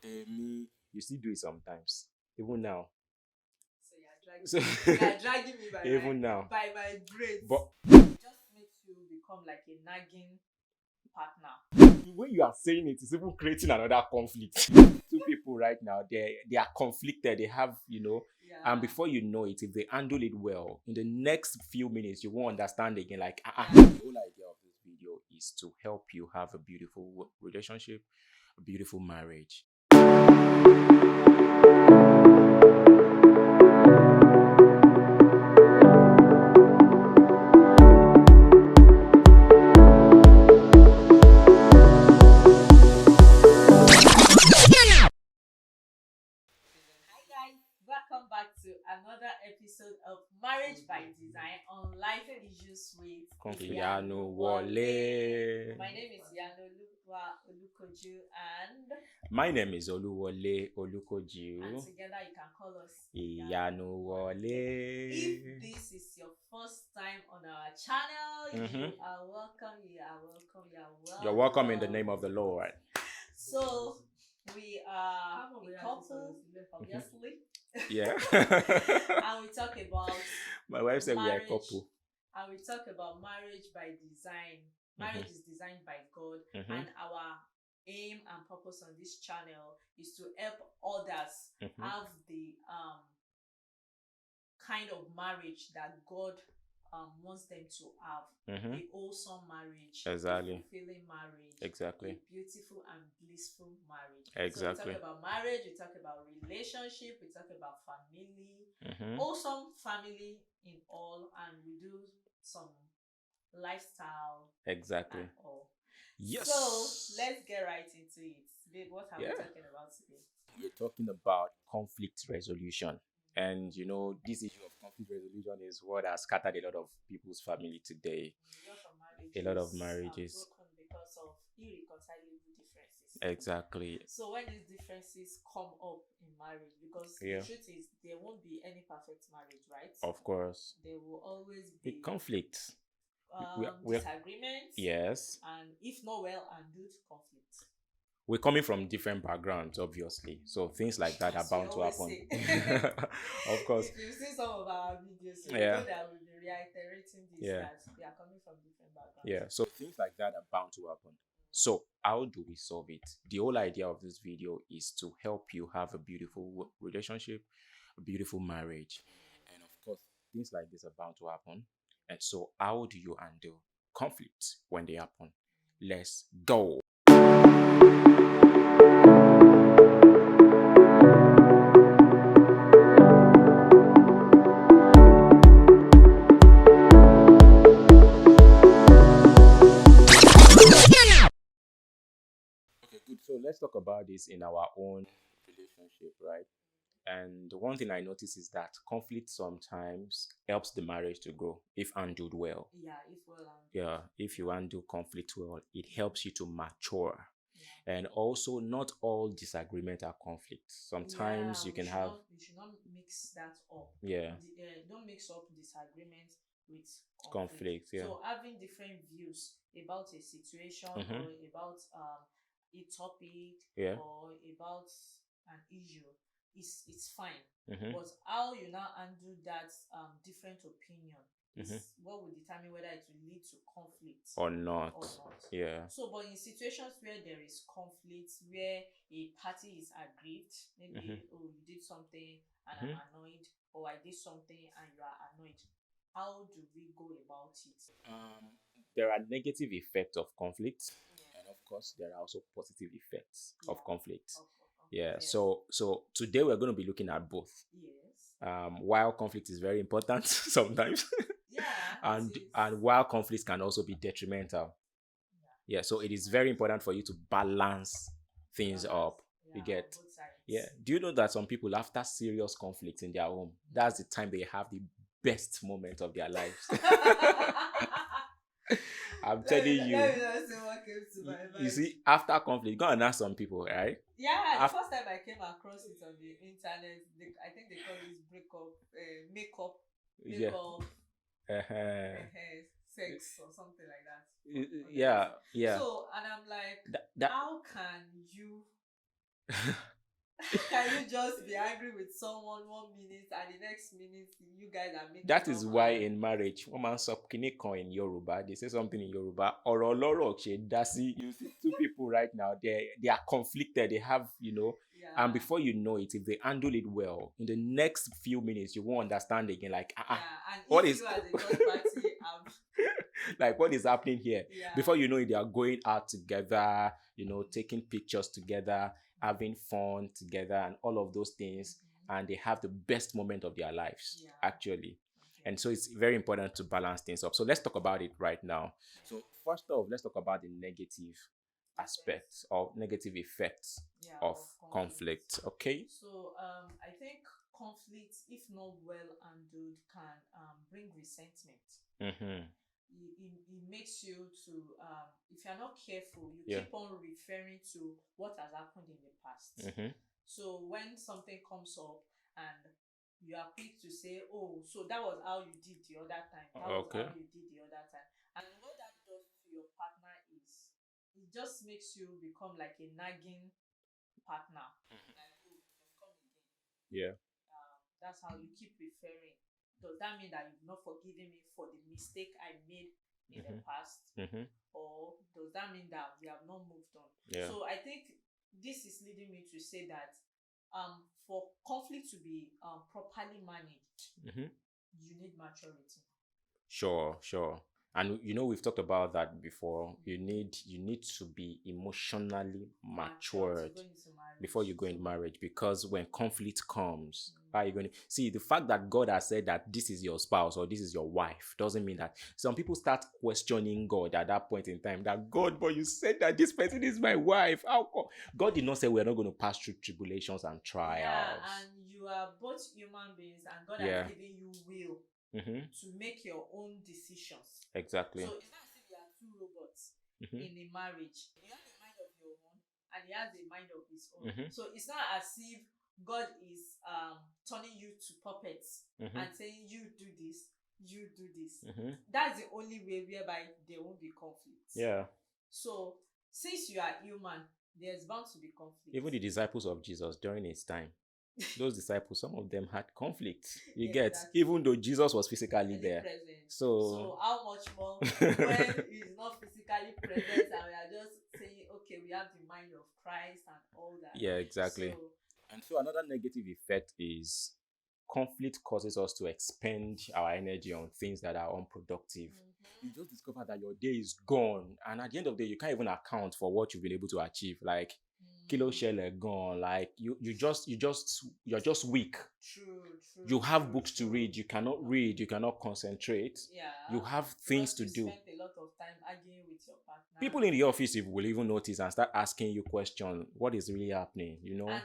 Me, you still do it sometimes, even now. So So you're dragging me by even now, by my braids. but It just makes you become like a nagging partner. the way you are saying it is even creating another conflict. Two people right now, they are conflicted. They have, Yeah. and before you know it, if they handle it well, in the next few minutes, you won't understand again. Like, Yeah. the whole idea of this video is to help you have a beautiful relationship, a beautiful marriage. Hi guys, welcome back to another episode of Marriage by Design on Life Issues with IyanuWole. My name is IyanuWole and My name is IyanuWole Olukoju. together you can call us IyanuWole. If this is your first time on our channel, you are welcome, you are welcome, you are welcome. You're welcome in the name of the Lord. So we are a couple, obviously. Yeah. And we talk about My wife said we are a marriage. couple. And we talk about marriage by design. Marriage is designed by God, and our aim and purpose on this channel is to help others have the kind of marriage that God wants them to have. A wholesome marriage, Exactly. a fulfilling marriage, Exactly. a beautiful and blissful marriage. Exactly. So we talk about marriage, we talk about relationship, we talk about family, wholesome family in all, and we do some lifestyle. Exactly. And all. Yes. So let's get right into it. Babe, what are we talking about today? We're talking about conflict resolution. And this issue of conflict resolution is what has scattered a lot of people's family today. A lot of marriages Are broken because of irreconcilable differences. Exactly. So when these differences come up in marriage, because the truth is there won't be any perfect marriage, right? Of course. There will always be conflict. Disagreements. Yes. And if not well handled, conflict. We're coming from different backgrounds, obviously. So things like that are bound to happen. Of course. If you see some of our videos, you know that we'll be reiterating this, that we are coming from different backgrounds. Yeah, so things like that are bound to happen. So how do we solve it? The whole idea of this video is to help you have a beautiful relationship, a beautiful marriage. And of course, things like this are bound to happen. And so how do you handle conflict when they happen? Let's go. Okay, good. So let's talk about this in our own relationship, right? And the one thing I notice is that conflict sometimes helps the marriage to grow if handled well. Yeah, if well handled. Yeah, if you handle conflict well, it helps you to mature. Yeah. And also, not all disagreement are conflicts. Sometimes you can have. You should not mix that up. Yeah. Don't mix up disagreement with conflict. Yeah. So having different views about a situation or about a topic or about an issue it's fine. But how you now handle that different opinion is what will determine whether it will lead to conflict or not. Yeah. So, but in situations where there is conflict, where a party is aggrieved, maybe you did something and I'm annoyed, or I did something and you are annoyed. How do we go about it? There are negative effects of conflict, and of course, there are also positive effects of conflict. So today we're going to be looking at both. Yes. While conflict is very important sometimes, and while conflict can also be detrimental. Yeah. So it is very important for you to balance things up. You get. Yeah. Do you know that some people, after serious conflict in their home, that's the time they have the best moment of their lives? I'm telling you. Let me not say what came to my mind. You see, after conflict, go and ask some people, right? Yeah, the first time I came across it on the internet, I think they call this makeup, sex or something like that. Yeah. So, and I'm like, how can you Can you just be angry with someone 1 minute and the next minute you guys are making That is up why and in marriage, one man sọ kinní kan in Yoruba, they say something in Yoruba, ọ̀rọ̀ lọ́rọ̀ ṣe dá sí. You see two people right now, they are conflicted, they have, and before you know it, if they handle it well, in the next few minutes, you won't understand again, like, and what if is, you as a third party like, what is happening here? Yeah. Before you know it, they are going out together, taking pictures together, having fun together, and all of those things. And they have the best moment of their lives, actually. And so it's very important to balance things up. So let's talk about it right now. So first off, let's talk about the negative aspects or negative effects of conflict. Okay. So I think conflict, if not well handled, can bring resentment. It makes you to if you're not careful, you keep on referring to what has happened in the past. So when something comes up and you are quick to say, oh, so that was how you did the other time. That was how you did the other time. And what that does to your partner is it just makes you become like a nagging partner. Like, oh, you've come again. Yeah. That's how you keep referring. Does that mean that you've not forgiven me for the mistake I made in the past? Or does that mean that we have not moved on? Yeah. So I think this is leading me to say that for conflict to be properly managed, you need maturity. Sure. And we've talked about that before. You need to be emotionally matured before you go into marriage, because when conflict comes, how are you going to see the fact that God has said that this is your spouse or this is your wife doesn't mean that some people start questioning God at that point in time, that God, but you said that this person is my wife. How come? God did not say we're not going to pass through tribulations and trials. Yeah, and you are both human beings, and God has given you will to make your own decisions. Exactly. So it's not as if you are two robots in a marriage. You have a mind of your own and he has a mind of his own. So it's not as if God is turning you to puppets and saying you do this, you do this. That's the only way whereby there won't be conflict. Yeah. So since you are human, there's bound to be conflict. Even the disciples of Jesus during his time, those disciples, some of them had conflict. You get, exactly. Even though Jesus was physically there. So how much more when he's not physically present and we are just saying, okay, we have the mind of Christ and all that. Yeah, exactly. So another negative effect is conflict causes us to expend our energy on things that are unproductive. You just discover that your day is gone, and at the end of the day, you can't even account for what you've been able to achieve. Like, kilo shell gone. Like you're just weak. True. You have books to read. You cannot read. You cannot concentrate. Yeah. You have things to do. You spend a lot of time arguing with your partner. People in the office will even notice and start asking you questions. What is really happening? And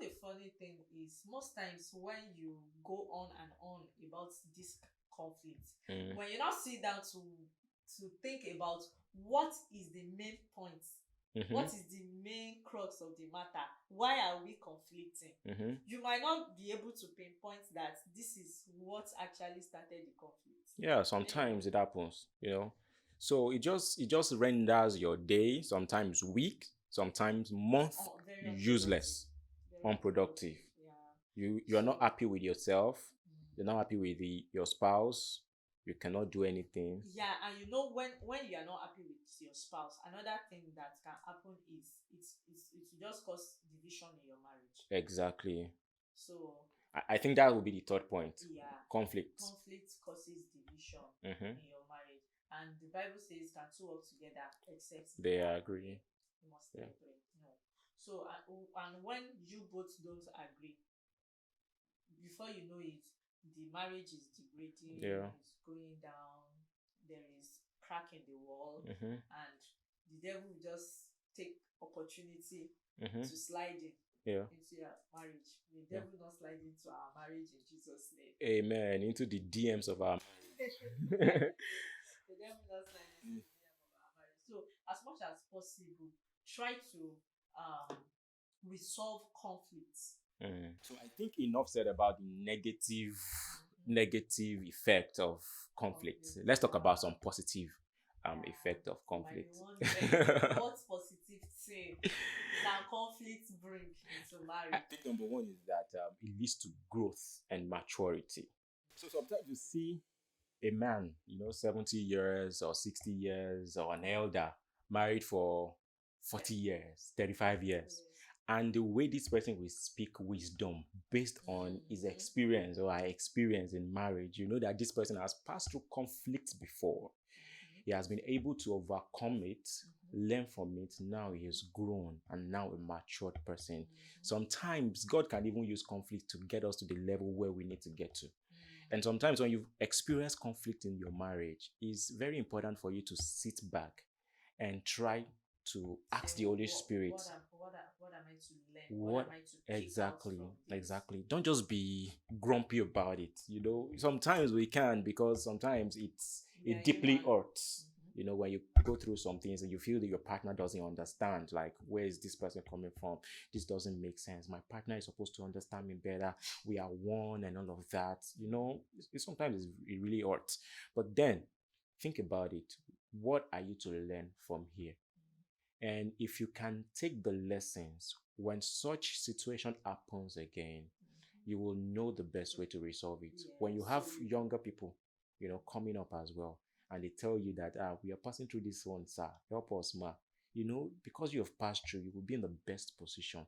the funny thing is, most times when you go on and on about this conflict, when you not sit down to think about what is the main point. What is the main crux of the matter? Why are we conflicting? You might not be able to pinpoint that this is what actually started the conflict. Yeah, sometimes it happens, So it just renders your day sometimes weak, sometimes month useless, unproductive. Yeah. You're not happy with yourself. You're not happy with your spouse. You cannot do anything. Yeah, and when you are not happy with your spouse, another thing that can happen is it just cause division in your marriage. Exactly. So I think that would be the third point. Yeah. Conflict causes division in your marriage. And the Bible says, can two work together except they agree? You must agree. No. So and when you both don't agree, before you know it, the marriage is degrading, it's going down, there is crack in the wall, and the devil will just take opportunity to slide in into your marriage. The devil not slide into our marriage in Jesus' name. Amen. Into the DMs of our marriage. The devil not slide into the DMs of our marriage. So as much as possible, try to resolve conflicts. So I think enough said about the negative effect of conflict. Let's talk about some positive effect of conflict. What's positive thing? can conflict bring into marriage? I think number one is that it leads to growth and maturity. So sometimes you see a man, 70 years or 60 years or an elder married for 40 years, 35 years. And the way this person will speak wisdom based on his experience or her experience in marriage, you know that this person has passed through conflict before. He has been able to overcome it, learn from it. Now he has grown and now a matured person. Sometimes God can even use conflict to get us to the level where we need to get to. And sometimes when you experience conflict in your marriage, it's very important for you to sit back and try to ask the Holy Spirit. What am I to learn? What am I to pick exactly, out from this? exactly. Don't just be grumpy about it. Sometimes we can, because sometimes it deeply hurts. When you go through some things and you feel that your partner doesn't understand, like, where is this person coming from? This doesn't make sense. My partner is supposed to understand me better. We are one and all of that. Sometimes it really hurts. But then think about it. What are you to learn from here? And if you can take the lessons when such situation happens again, you will know the best way to resolve it. When you have younger people, coming up as well, and they tell you that we are passing through this one, sir, help us, ma. Because you have passed through, you will be in the best position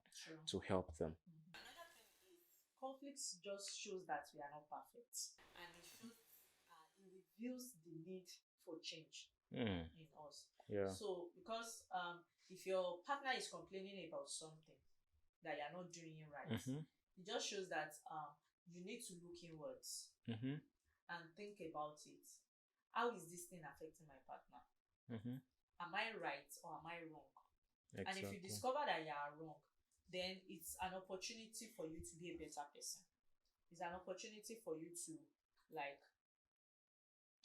to help them. Another thing is conflicts just shows that we are not perfect, and it reveals the need for change in us. Yeah. So because if your partner is complaining about something that you're not doing right, it just shows that you need to look inwards and think about it. How is this thing affecting my partner? Am I right or am I wrong? Exactly. And if you discover that you are wrong, then it's an opportunity for you to be a better person. It's an opportunity for you to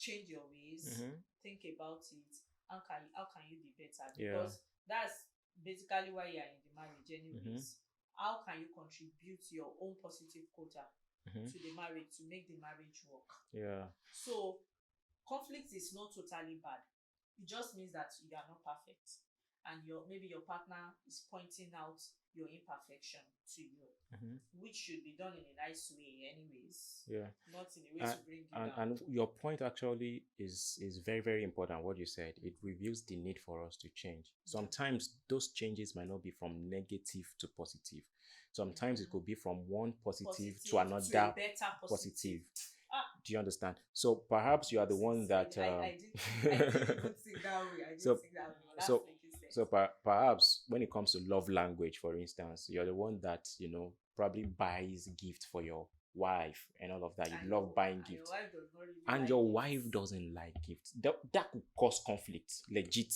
change your ways, think about it. How can you be better? Because that's basically why you're in the marriage anyways. How can you contribute your own positive quota to the marriage to make the marriage work? So conflict is not totally bad. It just means that you are not perfect, and maybe your partner is pointing out your imperfection to you, which should be done in a nice way anyways, not in a way to bring you down. And your point actually is very, very important. What you said, it reveals the need for us to change. Sometimes those changes might not be from negative to positive. Sometimes it could be from one positive to another to a better positive. Do you understand? So perhaps you are the one that I didn't think that way. So perhaps when it comes to love language, for instance, you're the one that probably buys gift for your wife and all of that. You love buying gifts, and your wife doesn't like gifts. That could cause conflict. Legit,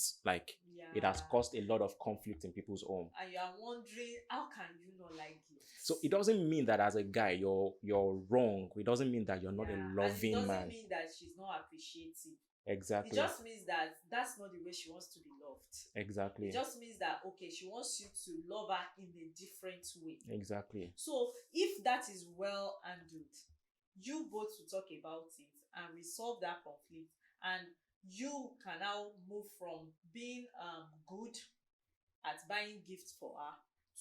it has caused a lot of conflict in people's home. And you are wondering, how can you not like gifts? So it doesn't mean that as a guy you're wrong. It doesn't mean that you're not a loving man. It doesn't mean that she's not appreciative. Exactly. It just means that that's not the way she wants to be loved. Exactly. It just means that, okay, she wants you to love her in a different way. Exactly. So if that is well handled, you both will talk about it and resolve that conflict, and you can now move from being good at buying gifts for her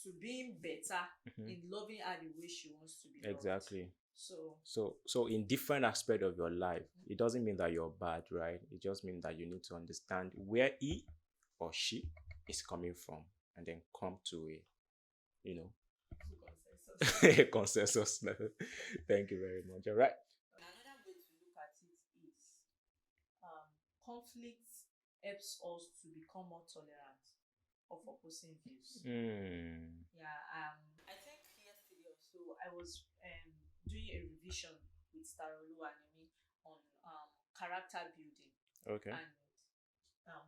to being better in loving her the way she wants to be loved. Exactly. So in different aspect of your life, it doesn't mean that you're bad, right? It just means that you need to understand where he or she is coming from, and then come to a consensus level. Thank you very much. All right. Another way to look at it is conflict helps us to become more tolerant of opposing views. I think yesterday or so I was doing a revision with Starolu Anemi on character building. Okay. And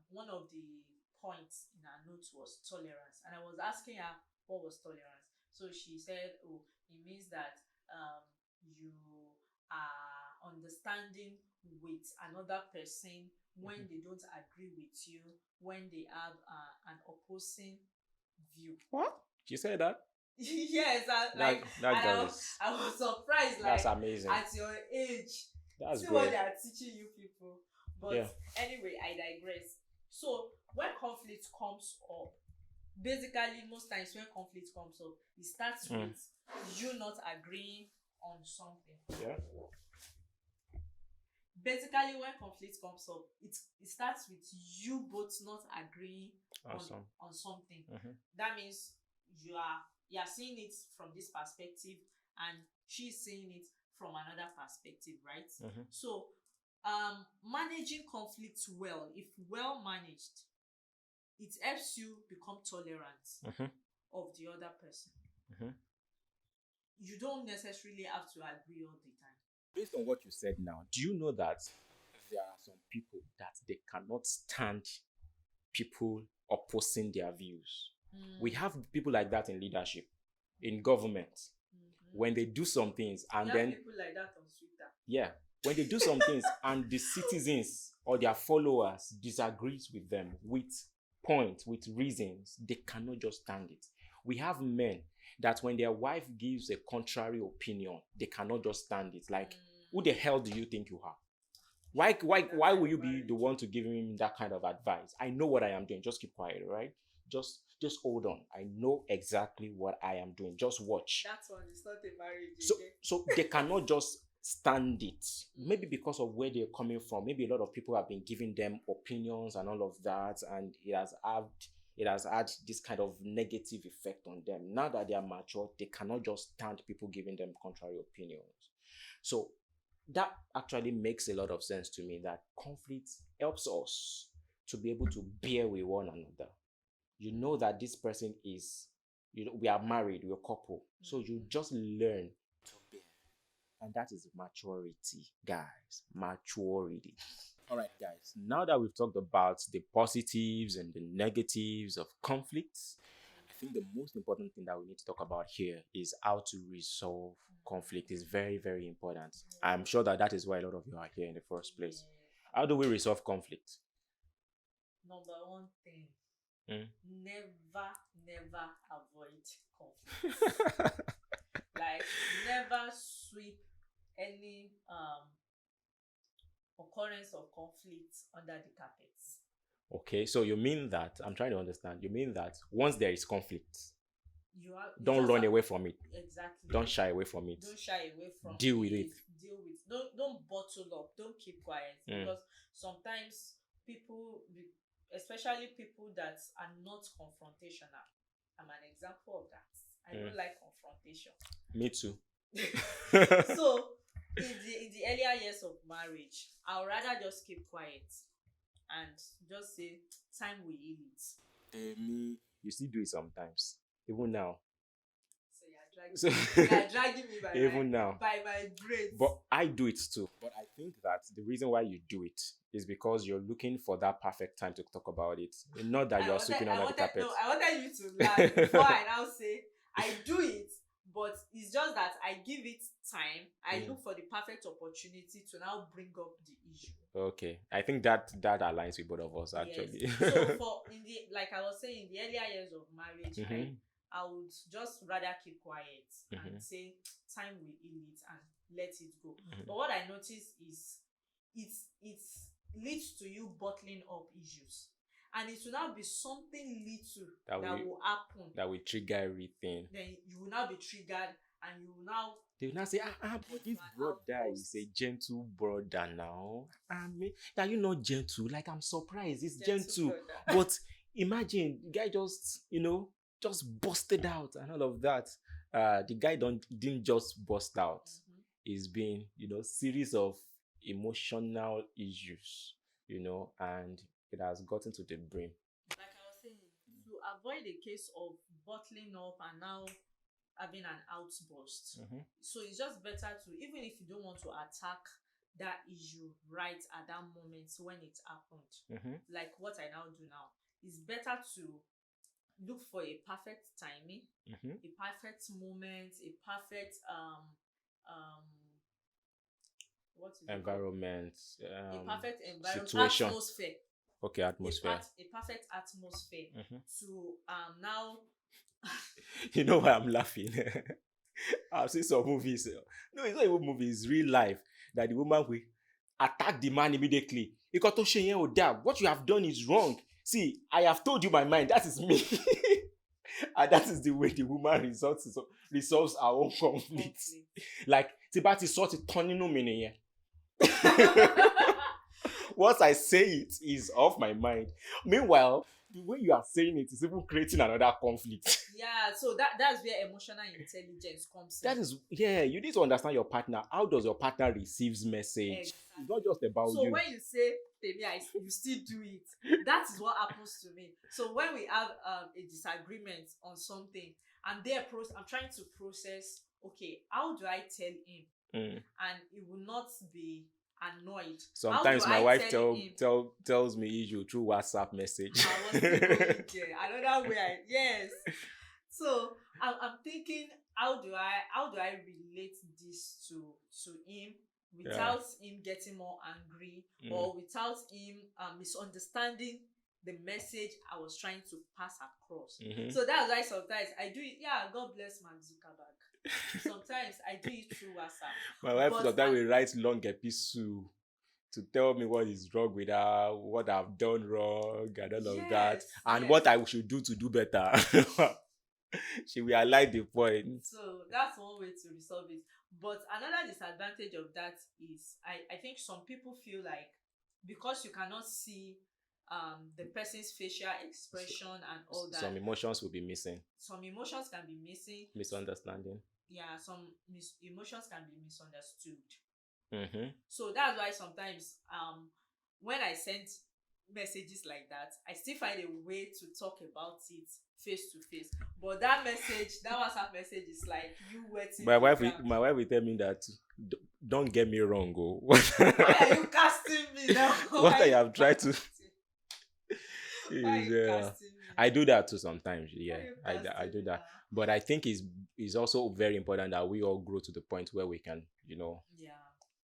one of the points in her notes was tolerance, and I was asking her what was tolerance. So she said, "Oh, it means that you are understanding with another person when they don't agree with you, when they have an opposing view." What? She said that? Yes, I was surprised. That's amazing. At your age, that's see great. what they are teaching you people. But anyway, I digress. So when conflict comes up, basically most times when conflict comes up, it starts with you not agreeing on something. Yeah. Basically, when conflict comes up, it starts with you both not agreeing on something. That means you are seeing it from this perspective and she's seeing it from another perspective, right? So managing conflict well, if well managed, it helps you become tolerant of the other person. You don't necessarily have to agree all the time. Based on what you said now, do you know that there are some people that they cannot stand people opposing their views? We have people like that in leadership, in government. When they do some things and then people like that on Twitter. Yeah. When they do some things and the citizens or their followers disagrees with them with points, with reasons, they cannot just stand it. We have men that when their wife gives a contrary opinion, they cannot just stand it. Like, who the hell do you think you are? Why will you be the one to give him that kind of advice? I know what I am doing. Just keep quiet, right? Just hold on. I know exactly what I am doing. Just watch. That's one. It's not a marriage. So they cannot just stand it. Maybe because of where they're coming from. Maybe a lot of people have been giving them opinions and all of that, and it has had this kind of negative effect on them. Now that they are mature, they cannot just stand people giving them contrary opinions. So that actually makes a lot of sense to me, that conflict helps us to be able to bear with one another. You know that this person is, we are married, we're a couple. So you just learn to bear. And that is maturity, guys. Maturity. All right, guys. Now that we've talked about the positives and the negatives of conflicts, I think the most important thing that we need to talk about here is how to resolve conflict. Is very, very important. I'm sure that is why a lot of you are here in the first place. How do we resolve conflict? Number one thing, never avoid conflict. Like, never sweep any occurrence of conflict under the carpet. Okay, so you mean that, I'm trying to understand, you mean that once there is conflict, don't run away from it. Exactly. Don't shy away from it. Don't shy away from Deal with it. Don't bottle up. Don't keep quiet. Because sometimes people, especially people that are not confrontational, I'm an example of that. I don't like confrontation. Me too. So in the earlier years of marriage, I would rather just keep quiet and just say time will heal it. Me, you still do it sometimes, even now. So you're dragging me by even now by my braids. But I do it too. But I think that the reason why you do it is because you're looking for that perfect time to talk about it. Not that you're sweeping under the carpet. No, I wanted you to laugh before I now say I do it, but it's just that I give it time. I look for the perfect opportunity to now bring up the issue. Okay, I think that aligns with both of us, actually. Yes. So like I was saying, in the earlier years of marriage, I would just rather keep quiet and say time will heal it and let it go. But what I notice is it leads to you bottling up issues, and it will now be something little that will happen that will trigger everything. Then you will now be triggered, and you will now, they will now say, but this brother is a gentle brother now. I mean, are you not gentle? Like, I'm surprised he's gentle. But imagine the guy just busted out and all of that. The guy didn't just bust out. It's been, series of emotional issues, and it has gotten to the brim. Like I was saying, to avoid a case of bottling up and now having an outburst. So it's just better to, even if you don't want to attack that issue right at that moment when it happened, like what I now do now, it's better to look for a perfect timing, a perfect moment, a perfect what is environment, a perfect environment, situation. atmosphere. Okay, atmosphere. A perfect atmosphere to now. You know why I'm laughing? I've seen some movies. No, it's not even movies, it's real life. That the woman will attack the man immediately. What you have done is wrong. See, I have told you my mind. That is me. And that is the way the woman resolves our own conflicts. Like, Tibati sort of turning no meaning. Once I say it is off my mind. Meanwhile, the way you are saying it is even creating another conflict. Yeah, so that's where emotional intelligence comes in. That is, yeah, you need to understand your partner. How does your partner receives message? Exactly. It's not just about so you. So when you say, Temi, you still do it, that is what happens to me. So when we have a disagreement on something, I'm trying to process, okay, how do I tell him? And it will not be annoyed. Sometimes my wife tells me issue through WhatsApp message. I was still going there. Another way, yes. So I'm thinking, how do I relate this to him without him getting more angry or without him misunderstanding the message I was trying to pass across. So that's why sometimes I do it. Yeah, God bless Mark Zuckerberg. Sometimes I do it through WhatsApp. My wife sometimes will write long epistle to tell me what is wrong with her, what I've done wrong, and all of that, and what I should do to do better. She will highlight the point. So that's one way to resolve it. But another disadvantage of that is I think some people feel like because you cannot see the person's facial expression and all that, some emotions will be missing. Some emotions can be missing. Misunderstanding. Yeah, some emotions can be misunderstood. So that's why sometimes when I send messages like that, I still find a way to talk about it face to face. But that WhatsApp message is like you waiting. My wife will tell me that don't get me wrong. Why are you casting me now? What I have tried to I do that too sometimes. Yeah, I do that. But I think it's also very important that we all grow to the point where we can,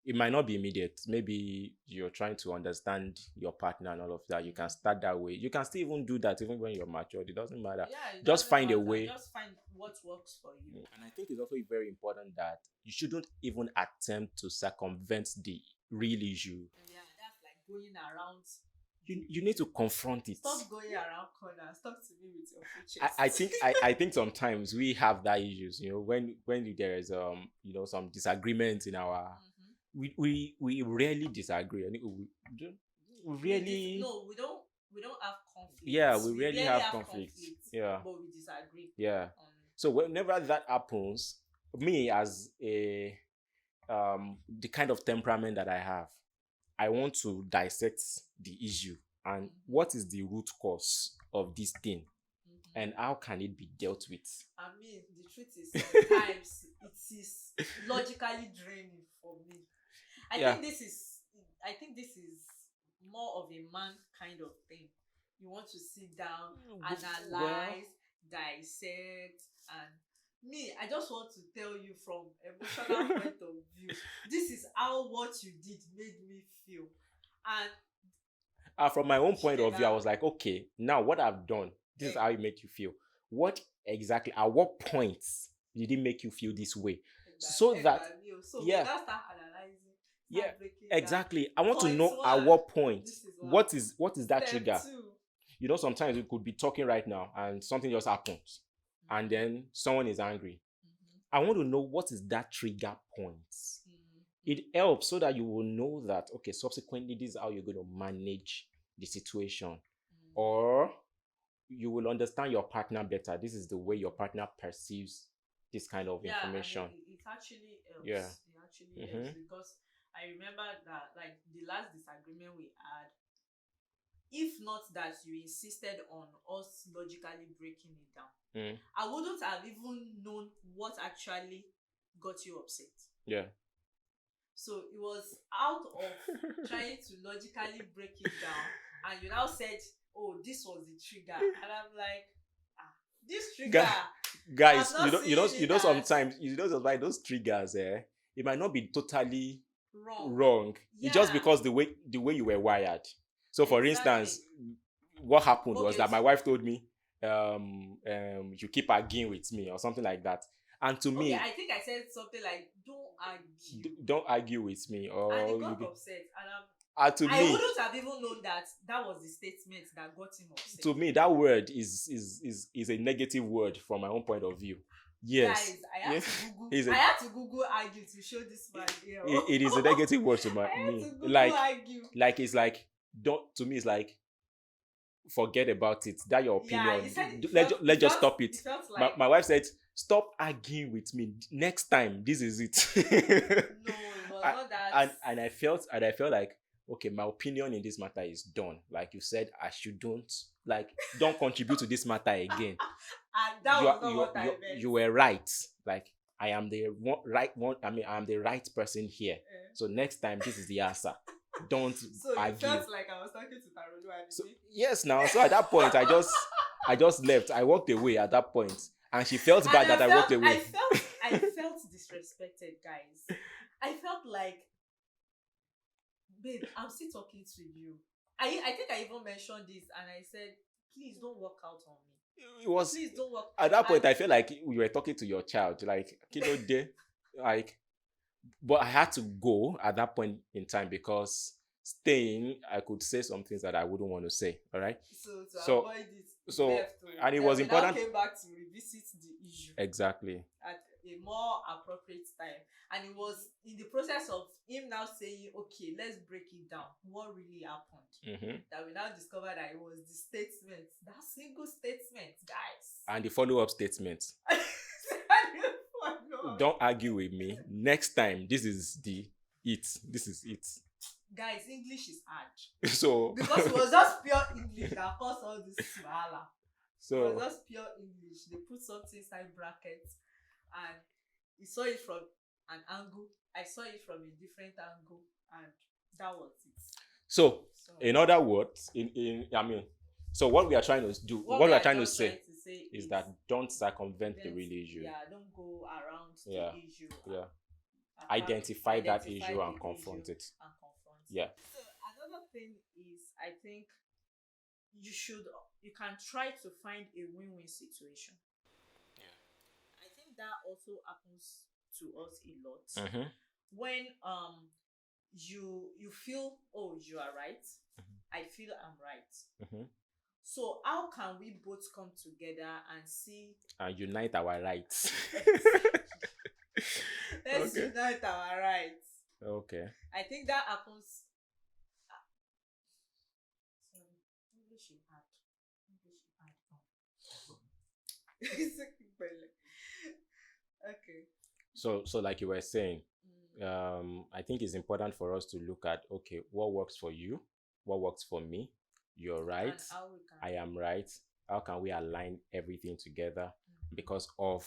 it might not be immediate. Maybe you're trying to understand your partner and all of that. You can start that way. You can still even do that even when you're matured. It doesn't matter. Yeah, just find a way. Just find what works for you. And I think it's also very important that you shouldn't even attempt to circumvent the real issue. Yeah, that's like going around. You need to confront it. Stop going around corners. Talk to me with your features. I think sometimes we have that issues. When there is some disagreements in our. We rarely disagree. We don't have conflict. Yeah, we rarely have conflict. Yeah, but we disagree. Yeah. So whenever that happens, me as a the kind of temperament that I have, I want to dissect the issue and what is the root cause of this thing. And how can it be dealt with? I mean, the truth is sometimes it is logically draining for me. I think this is more of a man kind of thing. You want to sit down, analyze, dissect, and me, I just want to tell you from emotional point of view. This is how what you did made me feel. And from my own point of view, I was like, okay, now what I've done, this is how it made you feel. What exactly, at what points did it make you feel this way? So that start analyzing. Yeah, exactly. I want to know at what point. What is that trigger? Sometimes we could be talking right now and something just happens, and then someone is angry. I want to know what is that trigger point. It helps so that you will know that, okay, subsequently this is how you're going to manage the situation, or you will understand your partner better. This is the way your partner perceives this kind of information. It actually helps. Yeah. It actually helps because I remember that, like, the last disagreement we had, if not that you insisted on us logically breaking it down, I wouldn't have even known what actually got you upset. Yeah. So it was out of trying to logically break it down, and you now said, oh, this was the trigger. And I'm like, this trigger. Guys, sometimes, those triggers, it might not be totally wrong. Yeah. It's just because the way you were wired. So for instance, what happened was that my wife told me, you keep arguing with me or something like that. And to me, I think I said something like, don't argue. Don't argue with me. Or and he got upset. And To I me, wouldn't have even known that that was the statement that got him upset. to me, that word is a negative word from my own point of view. Yes. Guys, I had to Google. It's a, I had to Google argue to show this man here. it is a negative word to I had me. to Google Like, argue. it's like, don't, to me, it's like, forget about it. That your opinion. Yeah, he said Let's just stop it. It felt like My wife said, stop arguing with me. Next time, this is it. no, it was not that. And I felt like, okay, my opinion in this matter is done. Like you said, I shouldn't, like, don't contribute to this matter again. And that was not what I meant. You were right. Like, I am the right one. I mean, I am the right person here. So next time, this is the answer. Don't so argue. You felt like I was talking to Tarolu and so, yes, now. So at that point, I just left. I walked away at that point, and she felt bad that I walked away. I felt disrespected, guys. I felt like, babe, I'm still talking to you. I think I even mentioned this, and I said, please don't walk out on me. It was, please don't walk. At that point, I felt like we were talking to your child, like, kiddo day, like. But I had to go at that point in time because staying, I could say some things that I wouldn't want to say. All right. So avoid it. And it was important. Came back to revisit the issue. Exactly. At a more appropriate time, and it was in the process of him now saying, "Okay, let's break it down. What really happened?" That we now discover that it was the statement, that single statement, guys, and the follow-up statement. Don't argue with me. Next time, this is it. This is it. Guys, English is hard. So because it was just pure English that caused all this swala. So it was just pure English. They put something inside brackets, and he saw it from an angle. I saw it from a different angle, and that was it. So in other words, so what we are trying to do, what we are trying to say is that don't circumvent the real issue. Yeah, don't go around the issue. Yeah. Identify that issue and confront it. Yeah. So another thing is, I think you can try to find a win-win situation. Yeah. I think that also happens to us a lot. When you feel, oh, you are right, I feel I'm right. So how can we both come together and see and unite our rights? Let's unite our rights. Okay. I think that happens. English is hard. Okay. So like you were saying, I think it's important for us to look at, okay, what works for you, what works for me. You're right. I am right. How can we align everything together because of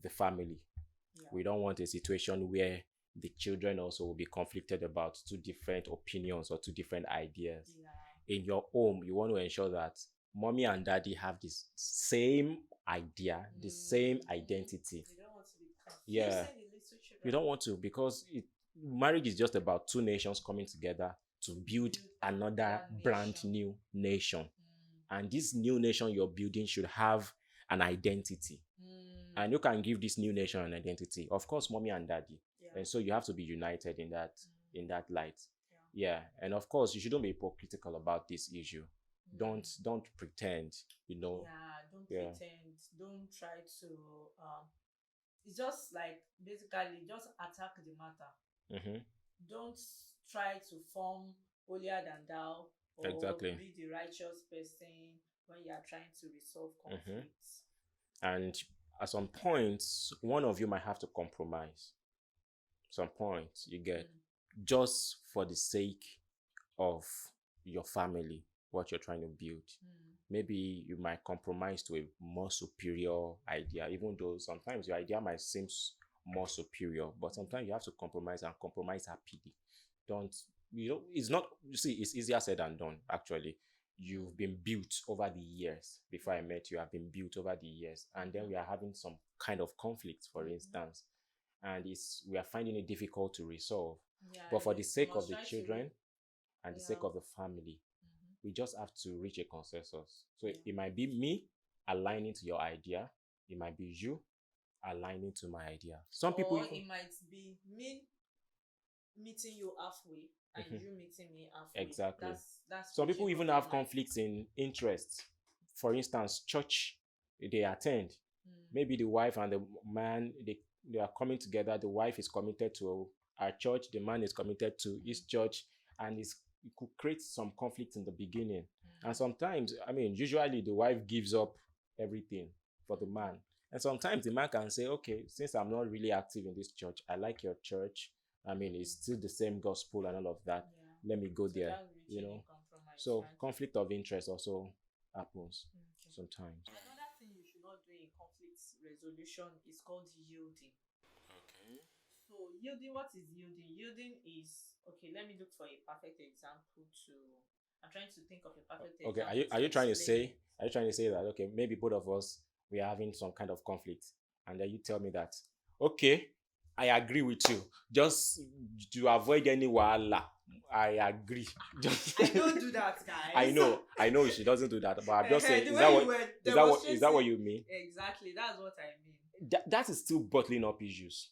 the family? Yeah. We don't want a situation where the children also will be conflicted about two different opinions or two different ideas. Yeah. In your home, you want to ensure that mommy and daddy have this same idea, the same identity. You don't want to be confused. Yeah. You don't want to, because marriage is just about two nations coming together to build another brand new nation. And this new nation you're building should have an identity. And you can give this new nation an identity. Of course, mommy and daddy. Yeah. And so you have to be united in that light. Yeah. And of course, you shouldn't be hypocritical about this issue. Don't pretend, Yeah, don't pretend. Don't try to it's just like, basically, just attack the matter. Don't try to form holier than thou or be the righteous person when you are trying to resolve conflicts. And at some points, one of you might have to compromise. Some points you get just for the sake of your family, what you're trying to build. Maybe you might compromise to a more superior idea, even though sometimes your idea might seem more superior, but sometimes you have to compromise and compromise happily. It's not, you see, it's easier said than done, actually. You've been built over the years. Before I met you, I've been built over the years. And then we are having some kind of conflict, for instance. And we are finding it difficult to resolve. Yeah, but for the sake of the children and the sake of the family, we just have to reach a consensus. So it might be me aligning to your idea. It might be you aligning to my idea. Some people, it might be me meeting you halfway and you meeting me halfway. Exactly. That's Some people even have line. conflicts in interests. For instance, church they attend. Maybe the wife and the man they are coming together. The wife is committed to our church. The man is committed to his church, and it could create some conflict in the beginning. And sometimes, I mean, usually the wife gives up everything for the man. And sometimes the man can say, okay, since I'm not really active in this church, I like your church. I mean, it's still the same gospel and all of that. Let me go there, you know. So conflict of interest also happens sometimes. Another thing you should not do in conflict resolution is called yielding. Okay. So yielding, what is yielding? Yielding is, okay, let me look for a perfect example to I'm trying to think of a perfect example. Okay, are you trying to say that okay, maybe both of us we are having some kind of conflict, and then you tell me that okay, I agree with you. Just to avoid any wahala, I agree. I don't do that, guys. I know she doesn't do that, but I'm just saying, is that what you mean? Exactly, that's what I mean. That is still bottling up issues.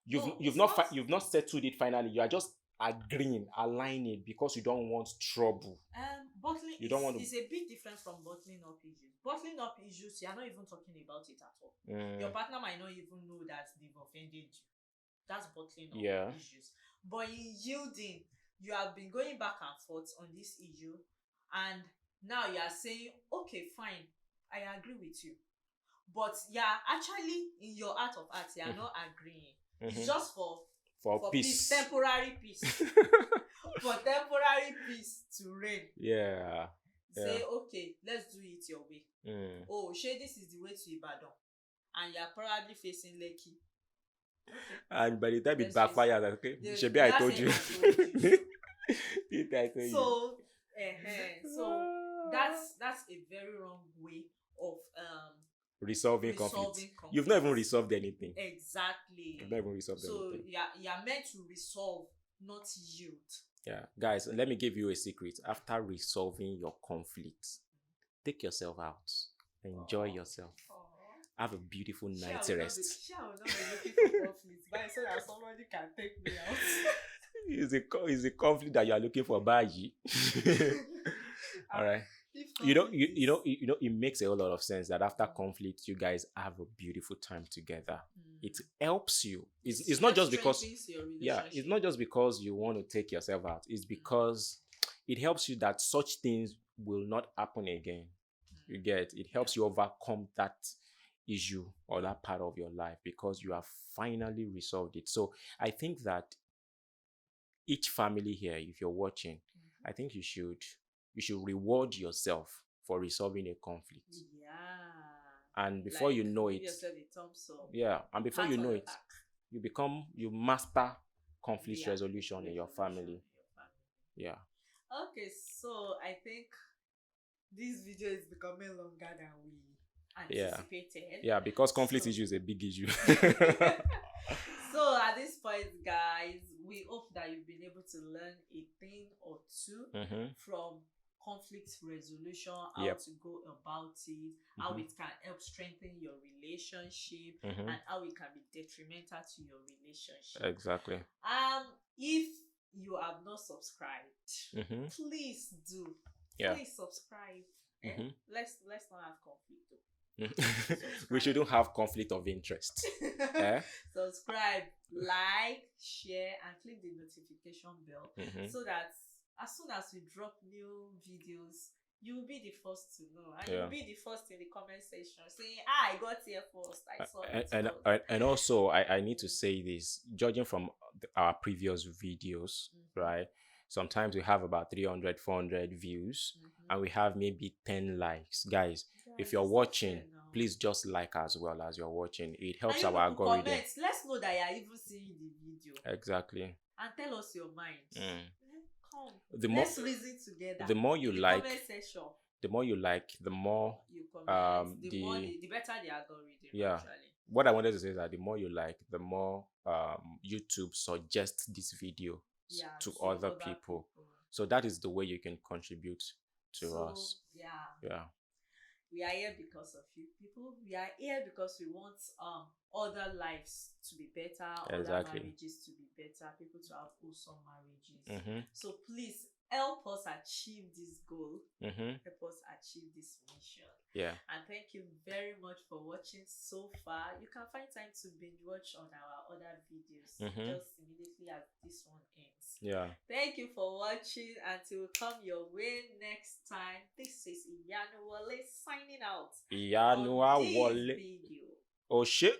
You've not settled it finally. You are just agreeing, aligning because you don't want trouble. Bottling is a bit different from bottling up issues. Bottling up issues, you are not even talking about it at all. Your partner might not even know that they've offended you. That's bottling up issues. But in yielding, you have been going back and forth on this issue, and now you are saying, okay, fine, I agree with you. But yeah, actually, in your heart of hearts, you are not agreeing. It's just for peace, temporary peace. For temporary peace to reign. Yeah. Say, okay, let's do it your way. Oh, Shay, this is the way to Ibadan, and you're probably facing Lekki. Okay. And by the time it backfires, okay, Shebi, I told you. So that's a very wrong way of resolving conflict. You've not even resolved anything. Exactly. You've never resolved anything. So you're meant to resolve, not yield. Yeah, guys, let me give you a secret. After resolving your conflict, take yourself out, enjoy yourself, have a beautiful night's rest. I will not be looking for conflict, but so that somebody can take me out. It's a conflict that you are looking for, Baji. All right. You know, it makes a whole lot of sense that after conflict, you guys have a beautiful time together. It helps you. It's not just because it's not just because you want to take yourself out. It's because it helps you that such things will not happen again. You get it helps you overcome that issue or that part of your life because you have finally resolved it. So I think that each family here, if you're watching, I think you should reward yourself for resolving a conflict. Yeah. And before you know it, and before you know it, you master conflict resolution in your family. Yeah. Okay, so I think this video is becoming longer than we anticipated. Yeah, because conflict issue is a big issue. So at this point, guys, we hope that you've been able to learn a thing or two from conflict resolution, how to go about it, how it can help strengthen your relationship, and how it can be detrimental to your relationship. Exactly. If you have not subscribed, please do. Please subscribe. Let's not have conflict though. We shouldn't have conflict of interest. Subscribe, like, share, and click the notification bell so that as soon as we drop new videos, you will be the first to know, and you'll be the first in the comment section saying, I got here first, I saw it. And also, I need to say this, judging from our previous videos, right? Sometimes we have about 300, 400 views, and we have maybe 10 likes. Guys, if you're watching, please just like as well as you're watching. It helps our algorithm. Comment. Let's know that you're even seeing the video. Exactly. And tell us your mind. Come. Let's reason together. The more you like, comment section. The more you like, the more you comment. The better the algorithm. Yeah. Actually. What I wanted to say is that the more you like, the more YouTube suggests this video to other people. So that is the way you can contribute to us. Yeah. We are here because of you people. We are here because we want other lives to be better, other marriages to be better, people to have wholesome marriages. So please help us achieve this goal. Help us achieve this mission. Yeah. And thank you very much for watching so far. You can find time to binge watch on our other videos just immediately as this one ends. Yeah. Thank you for watching. Until we come your way next time, this is IyanuWole signing out. IyanuWole. Video. Oh shit.